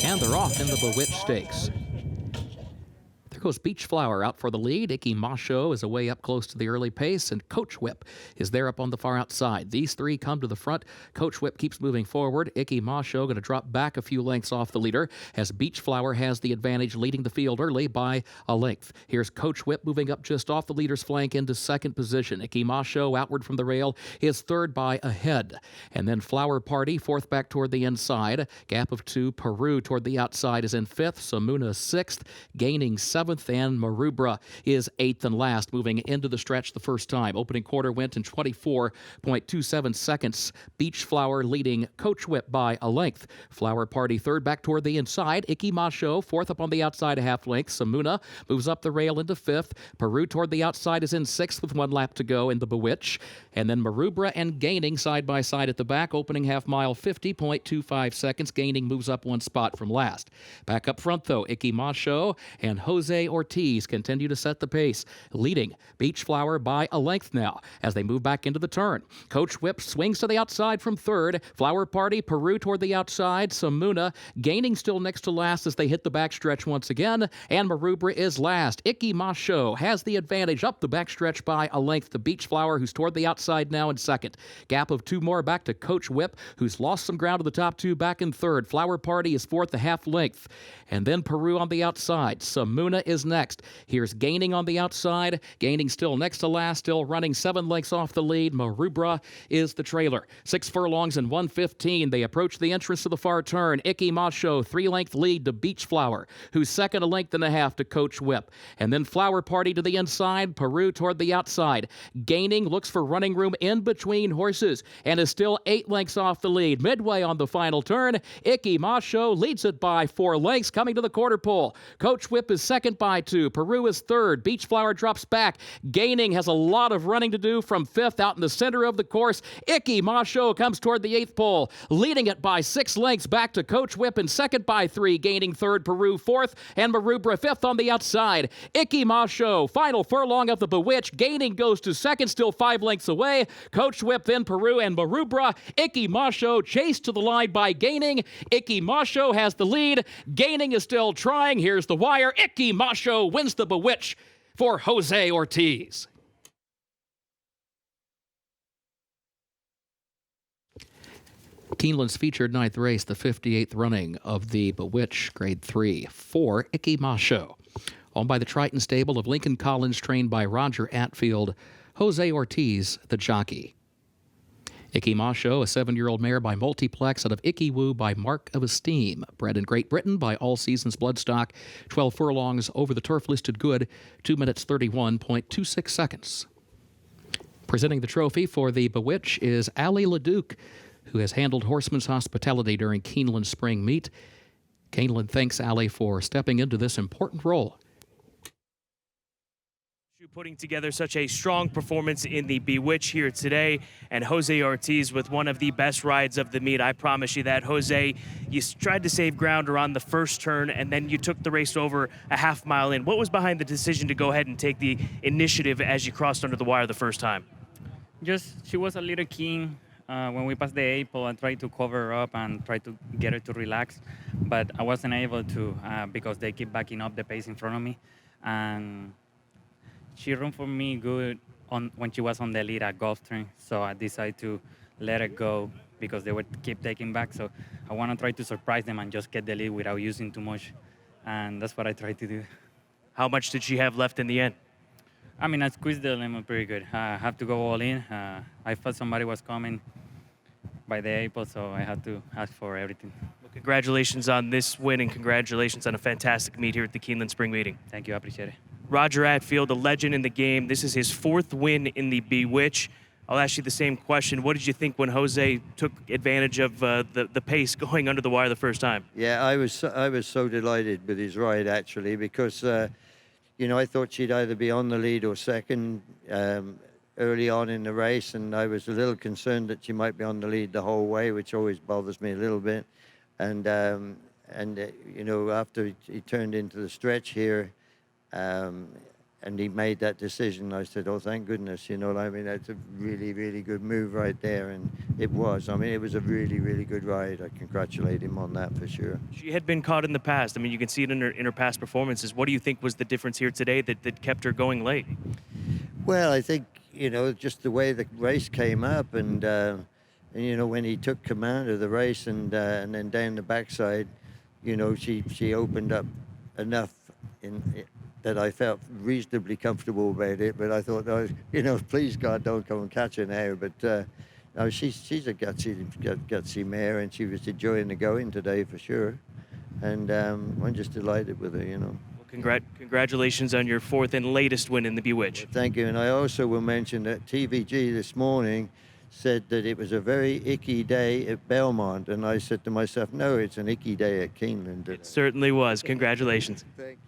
And they're off in the Bewitch Stakes. There goes Beach Flower out for the lead. Ickymasho is away up close to the early pace, and Coach Whip is there up on the far outside. These three come to the front. Coach Whip keeps moving forward. Ickymasho going to drop back a few lengths off the leader as Beach Flower has the advantage, leading the field early by a length. Here's Coach Whip moving up just off the leader's flank into second position. Ickymasho outward from the rail is third by a head. And then Flower Party fourth back toward the inside. Gap of two. Peru toward the outside is in fifth. Samuna sixth, gaining seventh. And Marubra is eighth and last, moving into the stretch the first time. Opening quarter went in 24.27 seconds. Beach Flower leading Coach Whip by a length. Flower Party third back toward the inside. Ickymasho fourth up on the outside a half length. Samuna moves up the rail into fifth. Peru toward the outside is in sixth with 1 lap to go in the Bewitch. And then Marubra and Gaining side by side at the back. Opening half mile 50.25 seconds. Gaining moves up 1 spot from last. Back up front though, Ickymasho and Jose Ortiz continue to set the pace, leading Beach Flower by a length now as they move back into the turn. Coach Whip swings to the outside from third. Flower Party, Peru toward the outside. Samuna Gaining still next to last as they hit the backstretch once again, and Marubra is last. Ickymasho has the advantage up the backstretch by a length to Beach Flower, who's toward the outside now in second. Gap of 2 more back to Coach Whip, who's lost some ground to the top 2 back in third. Flower Party is fourth, a half length. And then Peru on the outside. Samuna is next. Here's Gaining on the outside. Gaining still next to last, still running 7 lengths off the lead. Marubra is the trailer. 6 furlongs and 1:15. They approach the entrance to the far turn. Ickymasho, 3-length lead to Beach Flower, who's second, a length and a half to Coach Whip. And then Flower Party to the inside. Peru toward the outside. Gaining looks for running room in between horses and is still 8 lengths off the lead. Midway on the final turn, Ickymasho leads it by 4 lengths. Coming to the quarter pole. Coach Whip is second by 2. Peru is third. Beach Flower drops back. Gaining has a lot of running to do from fifth out in the center of the course. Ickymasho comes toward the 8th pole, leading it by 6 lengths back to Coach Whip in second by 3. Gaining third, Peru fourth, and Marubra fifth on the outside. Ickymasho, final furlong of the Bewitch. Gaining goes to second, still 5 lengths away. Coach Whip, then Peru and Marubra. Ickymasho chased to the line by Gaining. Ickymasho has the lead. Gaining is still trying. Here's the wire. Ickymasho wins the Bewitch for Jose Ortiz. Keeneland's featured 9th race, the 58th running of the Bewitch Grade 3 for Ickymasho. Owned by the Triton stable of Lincoln Collins, trained by Roger Atfield. Jose Ortiz, the jockey. Ickymasho, a 7-year-old mare by Multiplex out of Ickywoo by Mark of Esteem. Bred in Great Britain by All Seasons Bloodstock. 12 furlongs over the turf, listed good. 2 minutes 31.26 seconds. Presenting the trophy for the Bewitch is Ali LeDuc, who has handled Horseman's hospitality during Keeneland's spring meet. Keeneland thanks Ali for stepping into this important role. Putting together such a strong performance in the Bewitch here today, and Jose Ortiz with one of the best rides of the meet. I promise you that. Jose, you tried to save ground around the first turn, and then you took the race over a half mile in. What was behind the decision to go ahead and take the initiative as you crossed under the wire the first time? Just, she was a little keen. When we passed the 8 pole, I tried to cover her up and try to get her to relax, but I wasn't able to because they keep backing up the pace in front of me. And she ran for me good when she was on the lead at Golf Train, so I decided to let it go because they would keep taking back. So I want to try to surprise them and just get the lead without using too much, and that's what I tried to do. How much did she have left in the end? I mean, I squeezed the lemon pretty good. I have to go all in. I thought somebody was coming by the 8 pole, so I had to ask for everything. Well, congratulations on this win, and congratulations on a fantastic meet here at the Keeneland Spring Meeting. Thank you, I appreciate it. Roger Atfield, a legend in the game. This is his 4th win in the Bewitch. I'll ask you the same question. What did you think when Jose took advantage of the pace going under the wire the first time? Yeah, I was so delighted with his ride, actually, because, you know, I thought she'd either be on the lead or second early on in the race, and I was a little concerned that she might be on the lead the whole way, which always bothers me a little bit. And you know, after he turned into the stretch here, and he made that decision. I said, oh, thank goodness, you know what I mean? That's a really, really good move right there. And it was. I mean, it was a really, really good ride. I congratulate him on that for sure. She had been caught in the past. I mean, you can see it in her past performances. What do you think was the difference here today that kept her going late? Well, I think, you know, just the way the race came up and you know, when he took command of the race and then down the backside, you know, she opened up enough that I felt reasonably comfortable about it. But I thought, oh, you know, please God, don't come and catch her now. But no, she's a gutsy mare, and she was enjoying the going today for sure. And I'm just delighted with her, you know. Well, congratulations on your 4th and latest win in the Bewitch. Thank you. And I also will mention that TVG this morning said that it was a very icky day at Belmont. And I said to myself, no, it's an icky day at Keeneland. It certainly was. Congratulations. Thank you.